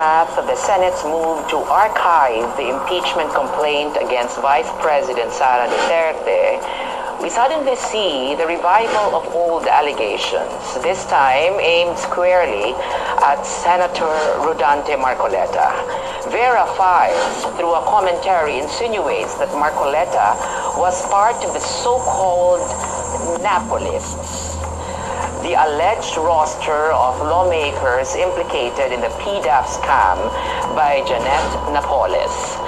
The Senate's move to archive the impeachment complaint against Vice President Sara Duterte, we suddenly see the revival of old allegations, this time aimed squarely at Senator Rodante Marcoleta. Vera Files, through a commentary, insinuates that Marcoleta was part of the so-called Napolists, the alleged roster of lawmakers implicated in the PDAF scam by Napolists.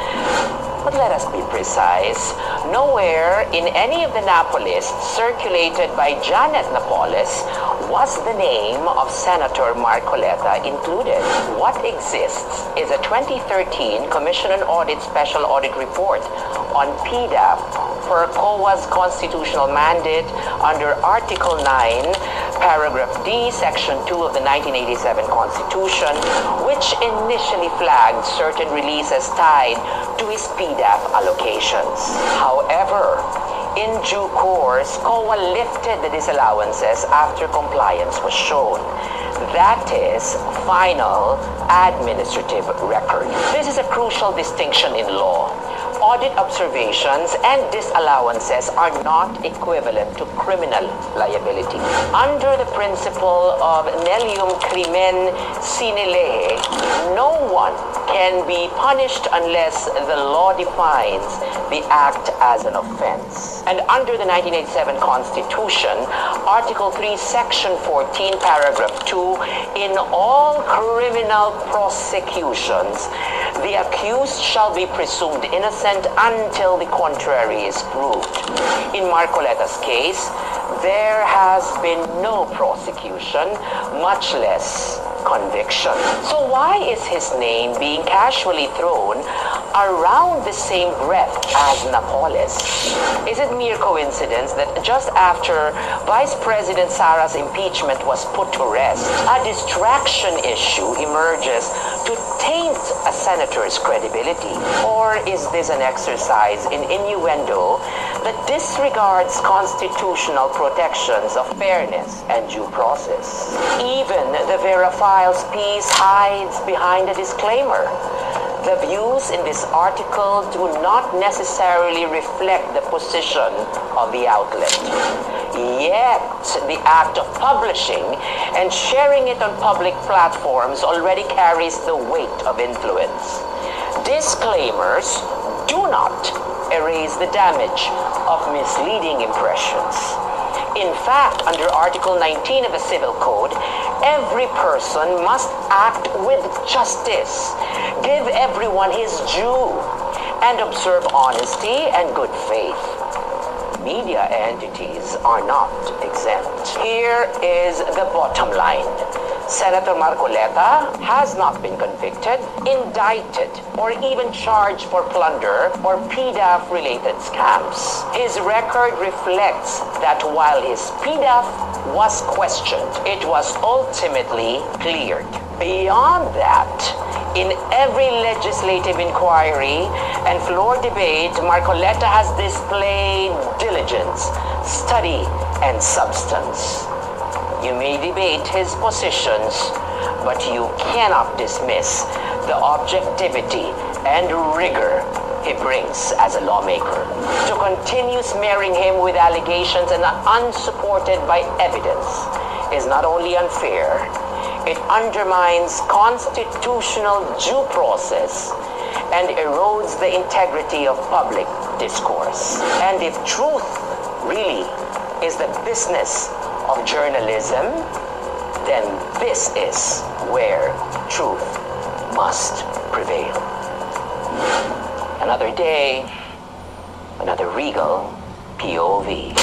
But let us be precise. Nowhere in any of the Napolists circulated by Napolis was the name of Senator Marcoleta included. What exists is a 2013 Commission on Audit Special Audit Report on PDAF for COA's constitutional mandate under Article 9, Paragraph D, Section 2 of the 1987 Constitution, which initially flagged certain releases tied to his PDAF allocations. However, in due course, COA lifted the disallowances after compliance was shown. That is final administrative record. This is a crucial distinction in law. Audit observations and disallowances are not equivalent to criminal liability. Under the principle of nelium crimen sine lege, no one can be punished unless the law defines the act as an offense. And under the 1987 Constitution, Article 3, Section 14, Paragraph 2, in all criminal prosecutions, the accused shall be presumed innocent until the contrary is proved. In Marcoleta's case, there has been no prosecution, much less conviction. So why is his name being casually thrown around the same breath as Napolis? Is it mere coincidence that just after Vice President Sara's impeachment was put to rest, a distraction issue emerges to taint a senator's credibility? Or is this an exercise in innuendo that disregards constitutional protections of fairness and due process? Even the Vera Files piece hides behind a disclaimer. The views in this article do not necessarily reflect the position of the outlet. Yet, the act of publishing and sharing it on public platforms already carries the weight of influence. Disclaimers do not erase the damage of misleading impressions. In fact, under Article 19 of the Civil Code, every person must act with justice, give everyone his due, and observe honesty and good faith. Media entities are not exempt. Here is the bottom line. Senator Marcoleta has not been convicted, indicted, or even charged for plunder or PDAF-related scams. His record reflects that while his PDAF was questioned, it was ultimately cleared. Beyond that, in every legislative inquiry and floor debate, Marcoleta has displayed diligence, study, and substance. You may debate his positions, but you cannot dismiss the objectivity and rigor he brings as a lawmaker. To continue smearing him with allegations and unsupported by evidence is not only unfair, it undermines constitutional due process and erodes the integrity of public discourse. And if truth really is the business of journalism, then this is where truth must prevail. Another day, another Regal POV.